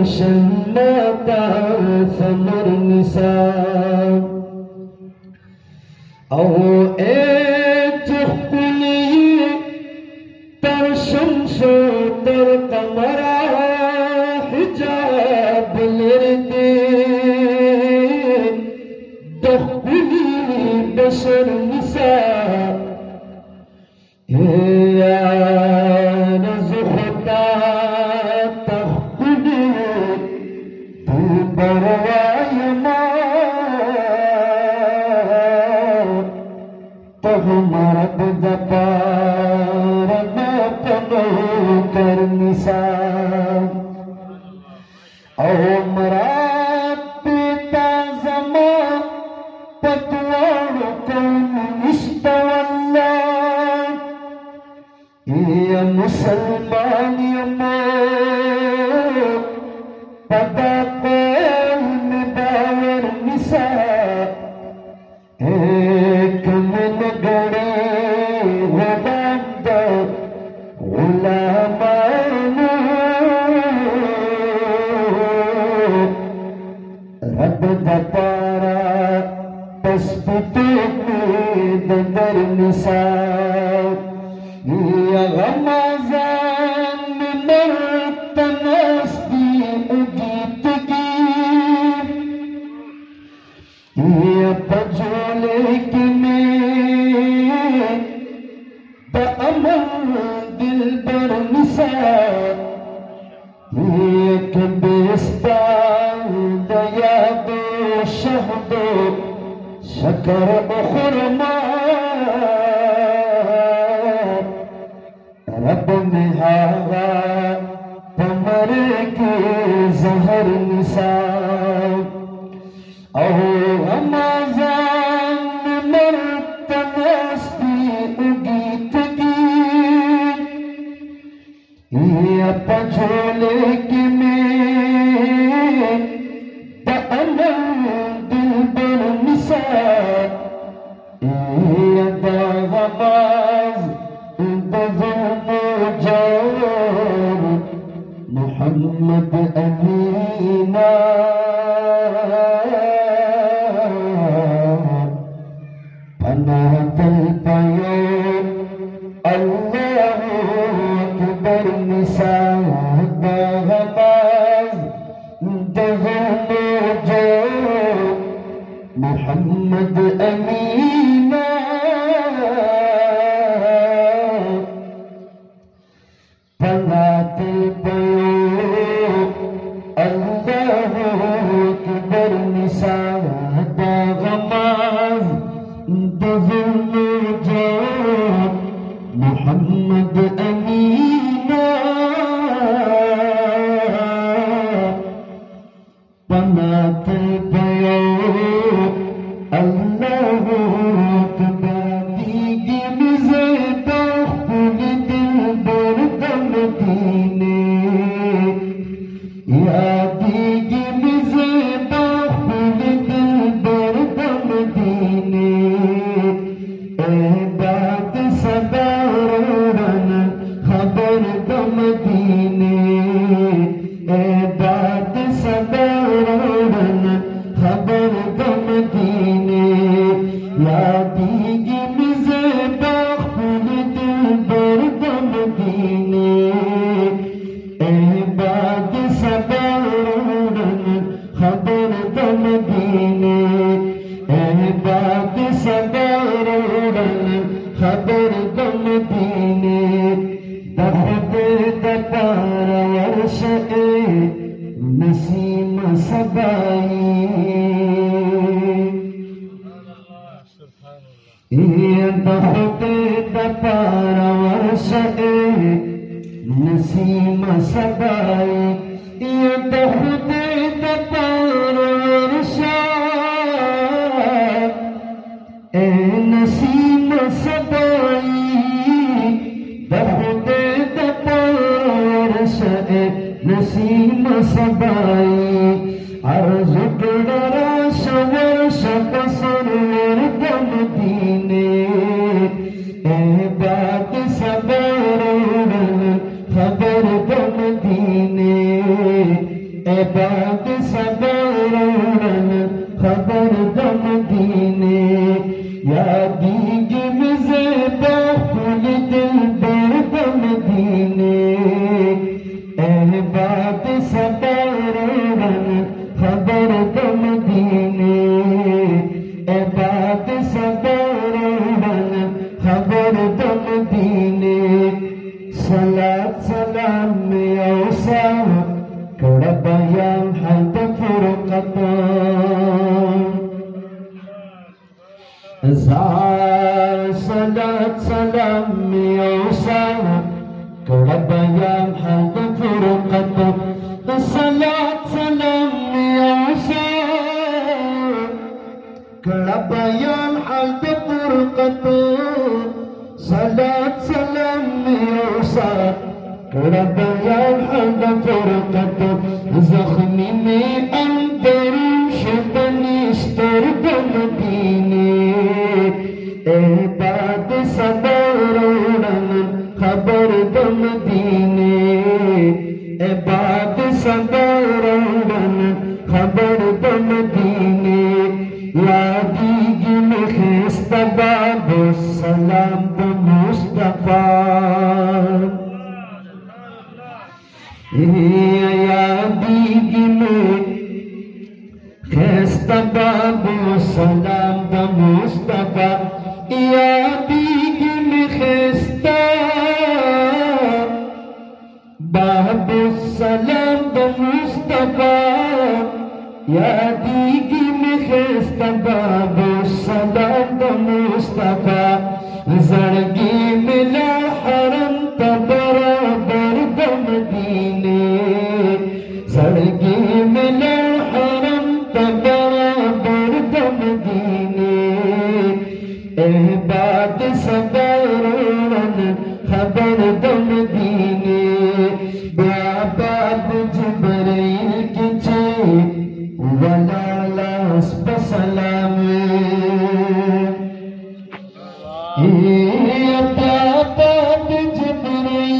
शन्नता summer निसा औ ए तुखली तर शम्सो तर कमरा हिजाब लरदे दखली बशर निसा मुसलमान पता कौन बावर निसा एक मन गड़े गुलामान रब दपारा तस्बिते दर निसा या रमज़ान में मर्तनस्ती उगीतगी या पजोले की में बअमल दिल बर निसा एक बेस्ता दया दो शहदो शकर उखरमा रब में हावा कमर के जहर निसा और रमज़ान में मर्तनस्ती उगीतगी या पझोले की में बअमल दिल बर निसा या दागबाज मोहम्मद अमीना पनाह दिल पायो अल्लाह अकबर निसा दागबाज दहनो जो मोहम्मद अमीना पनाते पयो अल्लाह अकबर निसा दागबाज दहनो जो मोहम्मद अमीना पनाते पयो अल्लाह अकबर दीगी मिज़े दखुल दिल बर दमदीने या दीगी मिज़े दखुल दिल बर दमदीने ए बात सदारन खबर दमदीने ए बात सदारन खबर दमदीने या दीगी मिज़े दखुल दिल बर दमदीने ए बात सदारन खबर दमदीने ए बात सदारन खबर दमदीने दखते दपार वर्ष नसीम सबाई दखते दपार वर्ष नसीम सबाई दखते दपार वर्ष नसीम सबाई दखते दपार नसीम सबाई अर्ज डरा शवर शपसर दम दीने ए बात सबर खबर दम दीने ए बाद सबरन खबर दम दीने यादीगी मिज़े बाहुल दिल बर दम दीने बाद सबरन खबर दम दीने बाद सबरन खबर दम दीने सलात सलाम में औसा कड़ा बयान हद फुरक़तान ज़ार सलात सलाम में औसा कड़ा बयान हद फुरक़तान सलात सलाम में औसा कड़ा बयान हद फुरक़तान सलात सलाम में औसा कड़ा बयान हद फुरक़तान ज़ख्मी में अंदर शबनिस्तर दम दीने बाद सबरन खबर दम दीने बाद सबरन खबर दम दीने यादीगी में खिस्ता बाबो सलाम द मुस्तफा यादीगी में खिस्ता बाबो सलाम द मुस्तफा यादीगी में खिस्ता बाबो सलाम द मुस्तफा यादीगी में खिस्ता बाबो सलाम द मुस्तफा ज़रगी मिला हरम बराबर दम दीने ज़रगी मिला हरम बराबर दम दीने बाद सबरन खबर दम दीने बाबाद जिब्रील की चे वलाला सलाम बाबाद जिब्रील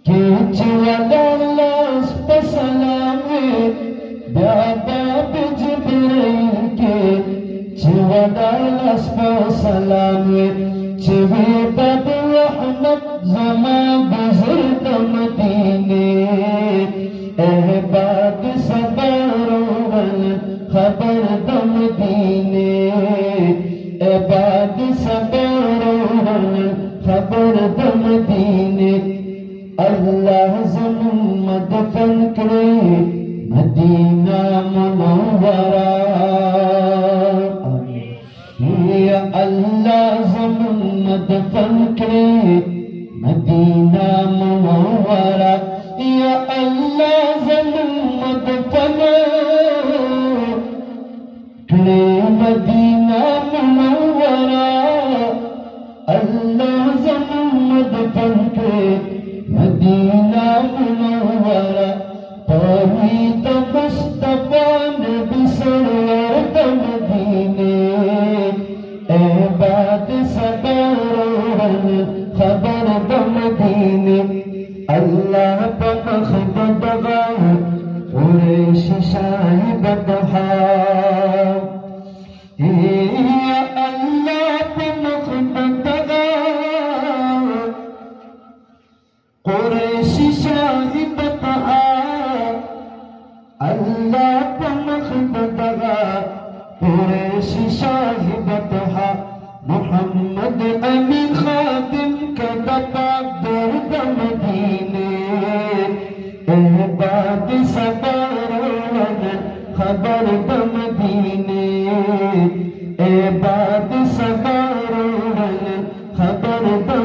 की चे वलाला सलाम बाबाद जिब्रील के चे वलाला सलाम चवे बद रहमत जमा गुजर दम दीने बाद सबरन खबर दम दीने बाद सबरन खबर दम दीने अल्लाह ज़मीन मदफन करे मदीना मुनव्वरा या अल्लाह ज़मीन मदफन करे मदीना मुनव्वरा या अल्लाह ज़मीन मदफन करे मदीना मुनव्वरा अल्लाह ज़मीन मदफन करे मदीना मुनव्वरा तौहीद मुस्तफा नबी सरवर दम दीने बाद सबरन खबर दम दीने अल्लाह बमखदद कुरैश शाहिबतहा अल्लाह बमखदद कुरैश शाहिबतहा अल्लाह बमखदद कुरैश शाहिबतहा मोहम्मद अमीन खादिम का दर दम दीने बाद सबरन खबर दम दीने बाद सबरन खबर दम